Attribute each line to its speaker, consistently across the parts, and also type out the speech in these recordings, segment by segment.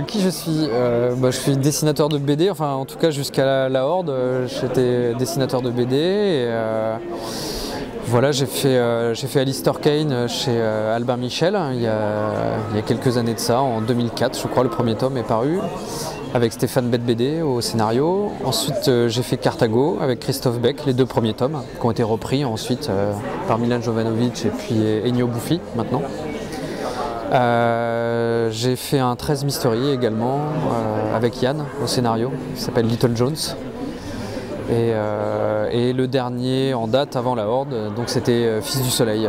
Speaker 1: Qui je suis je suis dessinateur de BD, enfin en tout cas jusqu'à la Horde, j'étais dessinateur de BD et voilà, j'ai fait Alistair Kane chez Albin Michel il y a quelques années de ça, en 2004 je crois, le premier tome est paru, avec Stéphane Bête-BD au scénario. Ensuite j'ai fait Carthago avec Christophe Beck, les deux premiers tomes, qui ont été repris ensuite par Milan Jovanovic et puis Ennio Buffi maintenant. J'ai fait un 13 Mystery également avec Yann au scénario, qui s'appelle Little Jones. Et le dernier en date avant la Horde, donc c'était Fils du Soleil,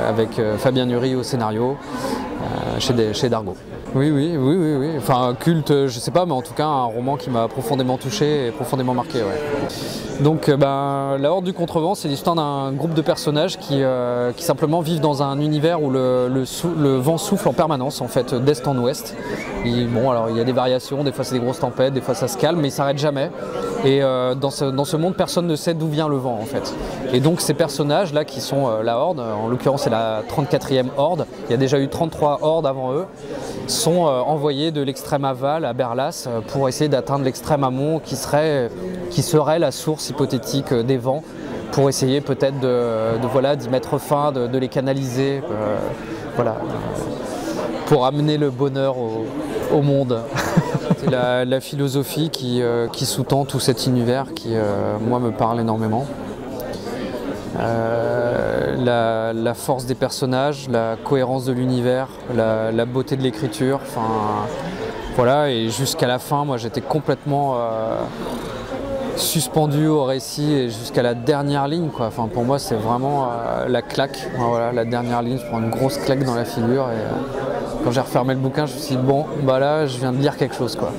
Speaker 1: avec Fabien Nury au scénario, chez Dargaud. Oui, enfin culte, je sais pas, mais en tout cas un roman qui m'a profondément touché et profondément marqué. Ouais. Donc la Horde du Contrevent, c'est l'histoire d'un groupe de personnages qui simplement vivent dans un univers où le vent souffle en permanence, en fait, d'est en ouest. Bon, alors il y a des variations, des fois c'est des grosses tempêtes, des fois ça se calme, mais il s'arrête jamais. Et dans ce monde, personne ne sait d'où vient le vent, en fait. Et donc ces personnages-là qui sont la Horde, en l'occurrence c'est la 34e Horde, il y a déjà eu 33 Hordes avant eux, sont envoyés de l'extrême aval à Berlas pour essayer d'atteindre l'extrême amont qui serait la source hypothétique des vents, pour essayer peut-être d'y mettre fin, de les canaliser, pour amener le bonheur au monde. C'est la philosophie qui sous-tend tout cet univers qui, moi, me parle énormément. La force des personnages, la cohérence de l'univers, la beauté de l'écriture, voilà, et jusqu'à la fin, moi j'étais complètement suspendu au récit et jusqu'à la dernière ligne, quoi. Enfin, pour moi c'est vraiment la claque, voilà, la dernière ligne, je prends une grosse claque dans la figure et quand j'ai refermé le bouquin je me suis dit bon, bah là je viens de lire quelque chose, quoi.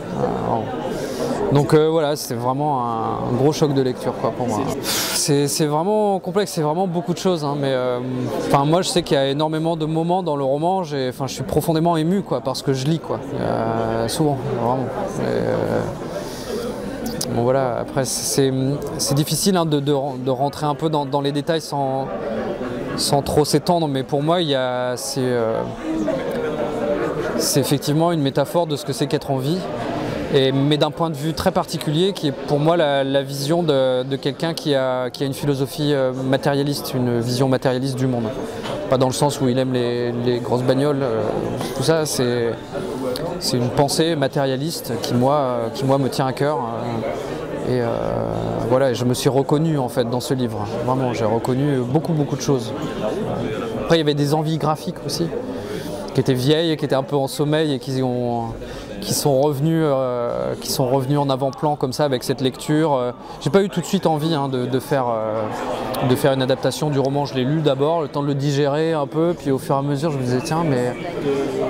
Speaker 1: Donc voilà, c'est vraiment un gros choc de lecture, quoi, pour moi. C'est vraiment complexe, c'est vraiment beaucoup de choses, hein, mais moi je sais qu'il y a énormément de moments dans le roman, je suis profondément ému, quoi, parce que je lis, quoi, souvent, vraiment. Bon voilà, après c'est difficile, hein, de rentrer un peu dans les détails sans trop s'étendre, mais pour moi c'est effectivement une métaphore de ce que c'est qu'être en vie. Mais d'un point de vue très particulier, qui est pour moi la vision de quelqu'un qui a une philosophie matérialiste, une vision matérialiste du monde. Pas dans le sens où il aime les grosses bagnoles, tout ça, c'est une pensée matérialiste qui moi me tient à cœur. Voilà, je me suis reconnu en fait dans ce livre. Vraiment, j'ai reconnu beaucoup de choses. Après, il y avait des envies graphiques aussi, qui étaient vieilles et qui étaient un peu en sommeil et qui sont revenus en avant-plan comme ça avec cette lecture. J'ai pas eu tout de suite envie, hein, de faire une adaptation du roman. Je l'ai lu d'abord, le temps de le digérer un peu, puis au fur et à mesure je me disais tiens, mais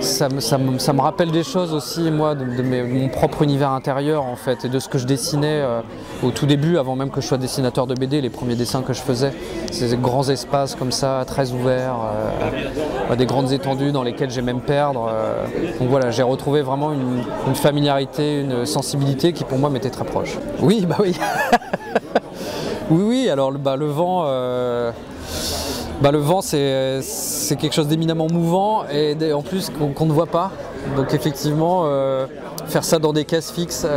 Speaker 1: ça me rappelle des choses aussi, moi, de mon propre univers intérieur, en fait, et de ce que je dessinais au tout début, avant même que je sois dessinateur de BD. Les premiers dessins que je faisais, ces grands espaces comme ça, très ouverts, des grandes étendues dans lesquelles j'aimais me perdre. Donc voilà, j'ai retrouvé vraiment une familiarité, une sensibilité qui pour moi m'était très proche. Oui, bah oui. Oui, alors le vent, c'est quelque chose d'éminemment mouvant et en plus qu'on ne voit pas. Donc effectivement, faire ça dans des cases fixes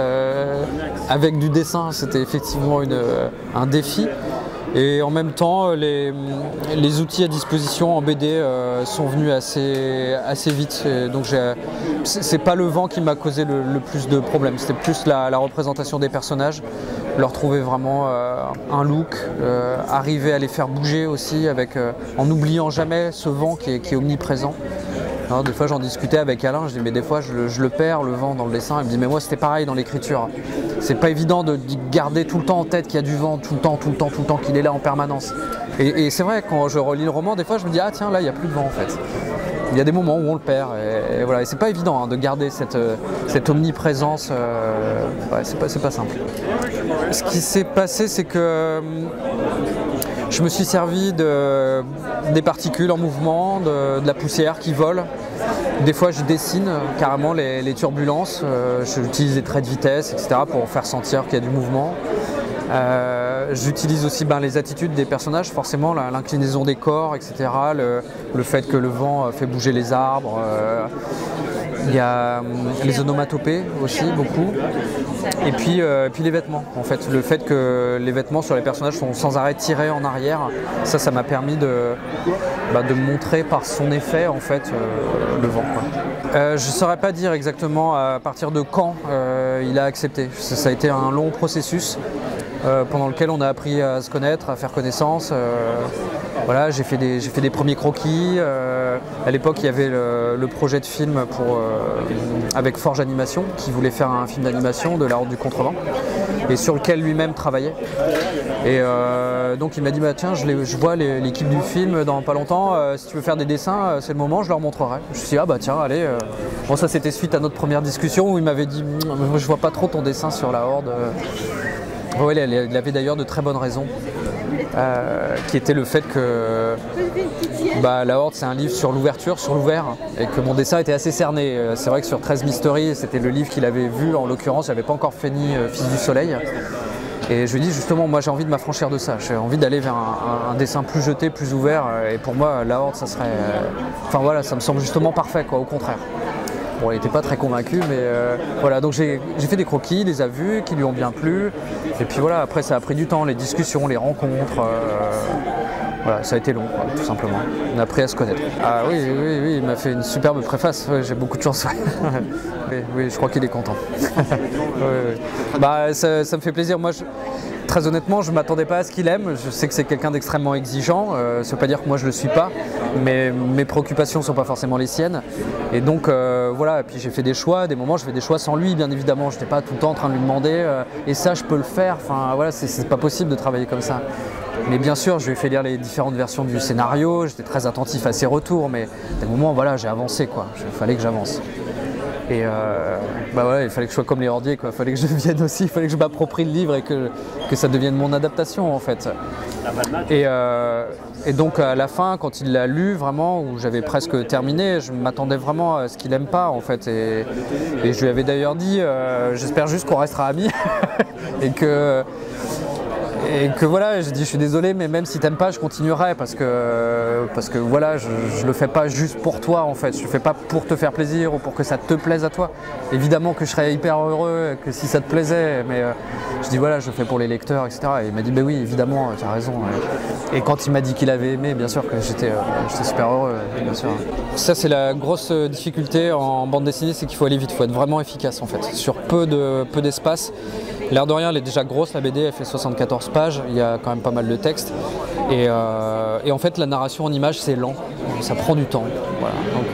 Speaker 1: avec du dessin, c'était effectivement un défi. Et en même temps, les outils à disposition en BD sont venus assez vite. Et donc c'est pas le vent qui m'a causé le plus de problèmes, c'était plus la représentation des personnages, leur trouver vraiment un look, arriver à les faire bouger aussi, en n'oubliant jamais ce vent qui est omniprésent. Alors, des fois j'en discutais avec Alain, je dis mais des fois je le perds, le vent, dans le dessin. Il me dit mais moi c'était pareil dans l'écriture. C'est pas évident de garder tout le temps en tête qu'il y a du vent, tout le temps, qu'il est là en permanence. Et c'est vrai, quand je relis le roman, des fois je me dis ah tiens, là il n'y a plus de vent en fait. Il y a des moments où on le perd et voilà. Et c'est pas évident, hein, de garder cette omniprésence, c'est pas simple. Ce qui s'est passé, c'est que je me suis servi des particules en mouvement, de la poussière qui vole. Des fois je dessine carrément les turbulences, j'utilise des traits de vitesse, etc. pour faire sentir qu'il y a du mouvement. J'utilise aussi les attitudes des personnages, forcément, l'inclinaison des corps, etc. Le fait que le vent fait bouger les arbres. Il y a les onomatopées aussi, beaucoup. Et puis les vêtements, en fait. Le fait que les vêtements sur les personnages sont sans arrêt tirés en arrière, ça m'a permis de montrer par son effet, en fait, le vent, quoi. Je ne saurais pas dire exactement à partir de quand il a accepté. Ça a été un long processus pendant lequel on a appris à se connaître, à faire connaissance. Voilà, j'ai fait des premiers croquis. À l'époque, il y avait le projet de film avec Forge Animation, qui voulait faire un film d'animation de La Horde du Contrevent, et sur lequel lui-même travaillait. Et donc il m'a dit tiens, je vois l'équipe du film dans pas longtemps, si tu veux faire des dessins, c'est le moment, je leur montrerai. Je me suis dit tiens, allez. Bon, ça c'était suite à notre première discussion où il m'avait dit je vois pas trop ton dessin sur La Horde. Ouais, il avait d'ailleurs de très bonnes raisons. Qui était le fait que La Horde c'est un livre sur l'ouverture, sur l'ouvert, et que mon dessin était assez cerné. C'est vrai que sur 13 Mystery, c'était le livre qu'il avait vu, en l'occurrence, j'avais pas encore fini Fils du Soleil. Et je lui dis justement, moi j'ai envie de m'affranchir de ça, j'ai envie d'aller vers un dessin plus jeté, plus ouvert, et pour moi La Horde ça serait... Enfin voilà, ça me semble justement parfait, quoi, au contraire. Bon, il n'était pas très convaincu, mais voilà, donc j'ai fait des croquis, il les a vus, qui lui ont bien plu. Et puis voilà, après ça a pris du temps, les discussions, les rencontres. Voilà, ça a été long, quoi, tout simplement. On a appris à se connaître. Ah oui, il m'a fait une superbe préface, ouais, j'ai beaucoup de chance. Oui, je crois qu'il est content. Oui. Ça me fait plaisir. Moi, très honnêtement, je ne m'attendais pas à ce qu'il aime. Je sais que c'est quelqu'un d'extrêmement exigeant. Ça ne veut pas dire que moi je ne le suis pas, mais mes préoccupations ne sont pas forcément les siennes. Et donc voilà, et puis j'ai fait des choix, des moments je fais des choix sans lui, bien évidemment. Je n'étais pas tout le temps en train de lui demander et ça je peux le faire. Enfin voilà, c'est pas possible de travailler comme ça. Mais bien sûr, je lui ai fait lire les différentes versions du scénario, j'étais très attentif à ses retours, mais à des moments, voilà, j'ai avancé, quoi. Il fallait que j'avance. Et ouais, il fallait que je sois comme les Hordiers, quoi. Il fallait que je vienne aussi, il fallait que je m'approprie le livre et que ça devienne mon adaptation, en fait. Et donc à la fin, quand il l'a lu, vraiment, où j'avais presque terminé, je m'attendais vraiment à ce qu'il aime pas, en fait. Et je lui avais d'ailleurs dit, j'espère juste qu'on restera amis et que voilà, j'ai dit je suis désolé, mais même si t'aimes pas, je continuerai parce que voilà, je le fais pas juste pour toi, en fait. Je le fais pas pour te faire plaisir ou pour que ça te plaise à toi. Évidemment que je serais hyper heureux que si ça te plaisait, mais je dis voilà, je le fais pour les lecteurs, etc. Et il m'a dit oui, évidemment, tu as raison. Et quand il m'a dit qu'il avait aimé, bien sûr que j'étais super heureux, bien sûr. Ça, c'est la grosse difficulté en bande dessinée, c'est qu'il faut aller vite, il faut être vraiment efficace, en fait, sur peu d'espace. L'air de rien, elle est déjà grosse, la BD, elle fait 74 pages, il y a quand même pas mal de texte. Et en fait, la narration en images, c'est lent, ça prend du temps. Voilà. Donc,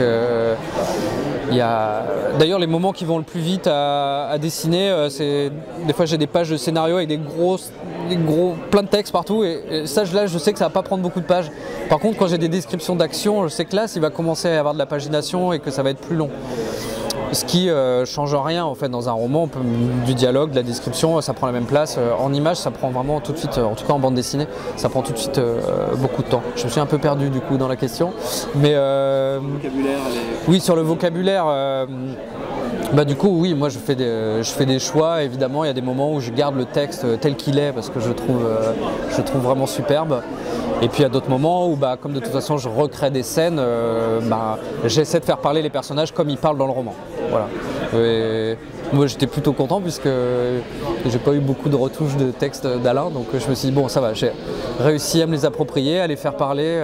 Speaker 1: il y a... D'ailleurs, les moments qui vont le plus vite à dessiner, c'est des fois j'ai des pages de scénario avec plein de textes partout, et ça, là, je sais que ça va pas prendre beaucoup de pages. Par contre, quand j'ai des descriptions d'action, je sais que là, il va commencer à y avoir de la pagination et que ça va être plus long. Ce qui change rien en fait dans un roman, du dialogue, de la description, ça prend la même place. En image, ça prend vraiment tout de suite, en tout cas en bande dessinée, ça prend tout de suite beaucoup de temps. Je me suis un peu perdu du coup dans la question, mais oui, sur le vocabulaire. Du coup, oui, moi je fais des choix, évidemment. Il y a des moments où je garde le texte tel qu'il est parce que je le trouve vraiment superbe. Et puis il y a d'autres moments où, comme de toute façon je recrée des scènes, j'essaie de faire parler les personnages comme ils parlent dans le roman. Voilà. Et moi j'étais plutôt content puisque j'ai pas eu beaucoup de retouches de texte d'Alain, donc je me suis dit bon, ça va, j'ai réussi à me les approprier, à les faire parler.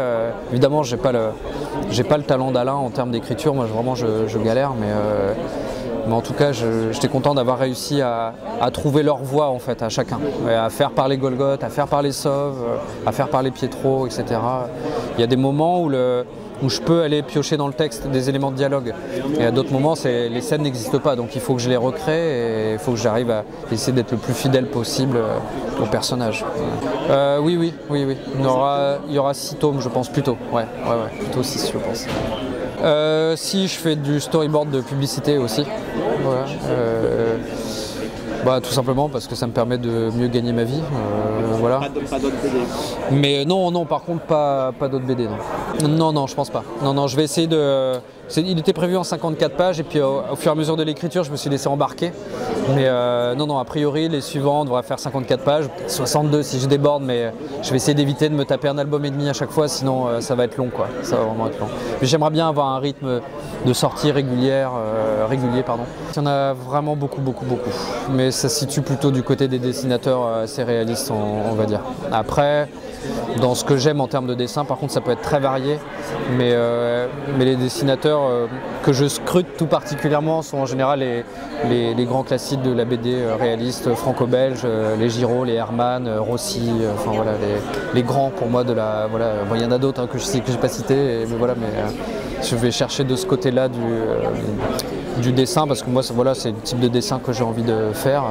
Speaker 1: Évidemment, j'ai pas le talent d'Alain en termes d'écriture, moi vraiment je galère, mais en tout cas, j'étais content d'avoir réussi à trouver leur voix en fait à chacun, à faire parler Golgoth, à faire parler Sauve, à faire parler Pietro, etc. Il y a des moments où je peux aller piocher dans le texte des éléments de dialogue. Et à d'autres moments, les scènes n'existent pas, donc il faut que je les recrée et il faut que j'arrive à essayer d'être le plus fidèle possible au personnage. Oui. Il y aura 6 tomes, je pense, plutôt. Ouais, plutôt 6, je pense. Si je fais du storyboard de publicité aussi, voilà. Tout simplement parce que ça me permet de mieux gagner ma vie, voilà. Pas d'autres BD. Mais non, par contre pas d'autres BD, non, je pense pas. Non, je vais essayer de Il était prévu en 54 pages et puis au fur et à mesure de l'écriture, je me suis laissé embarquer. Mais non, a priori, les suivants devraient faire 54 pages, 62 si je déborde, mais je vais essayer d'éviter de me taper un album et demi à chaque fois, sinon ça va être long, quoi. Ça va vraiment être long. Mais j'aimerais bien avoir un rythme de sortie régulier, pardon. Il y en a vraiment beaucoup. Mais ça se situe plutôt du côté des dessinateurs assez réalistes, on va dire. Après, dans ce que j'aime en termes de dessin, par contre, ça peut être très varié. Mais les dessinateurs que je scrute tout particulièrement sont en général les grands classiques de la BD réaliste franco-belge, les Giraud, les Herman, Rossi, enfin voilà, les grands pour moi de la. Voilà, bon, il y en a d'autres que je sais que j'ai pas cités, mais voilà, je vais chercher de ce côté-là du dessin parce que moi, voilà, c'est le type de dessin que j'ai envie de faire.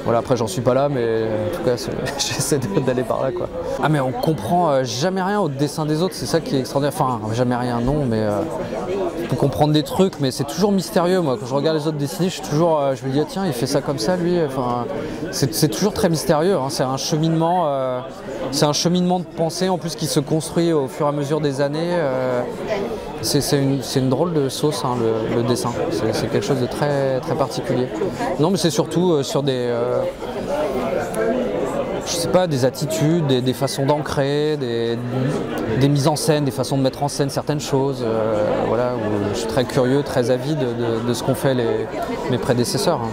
Speaker 1: Voilà, après j'en suis pas là, mais en tout cas j'essaie d'aller par là, quoi. Ah mais on comprend jamais rien au dessin des autres, c'est ça qui est extraordinaire. Enfin jamais rien non, mais on peut comprendre des trucs, mais c'est toujours mystérieux. Moi quand je regarde les autres dessiner, je me dis ah, tiens il fait ça comme ça lui. Enfin c'est toujours très mystérieux, hein. C'est un cheminement de pensée en plus qui se construit au fur et à mesure des années. C'est une drôle de sauce, hein, le dessin. C'est quelque chose de très particulier. Non, mais c'est surtout sur des, je sais pas, des attitudes, des façons d'ancrer, des mises en scène, des façons de mettre en scène certaines choses. Voilà, où je suis très curieux, très avide de ce qu'ont fait mes prédécesseurs, hein.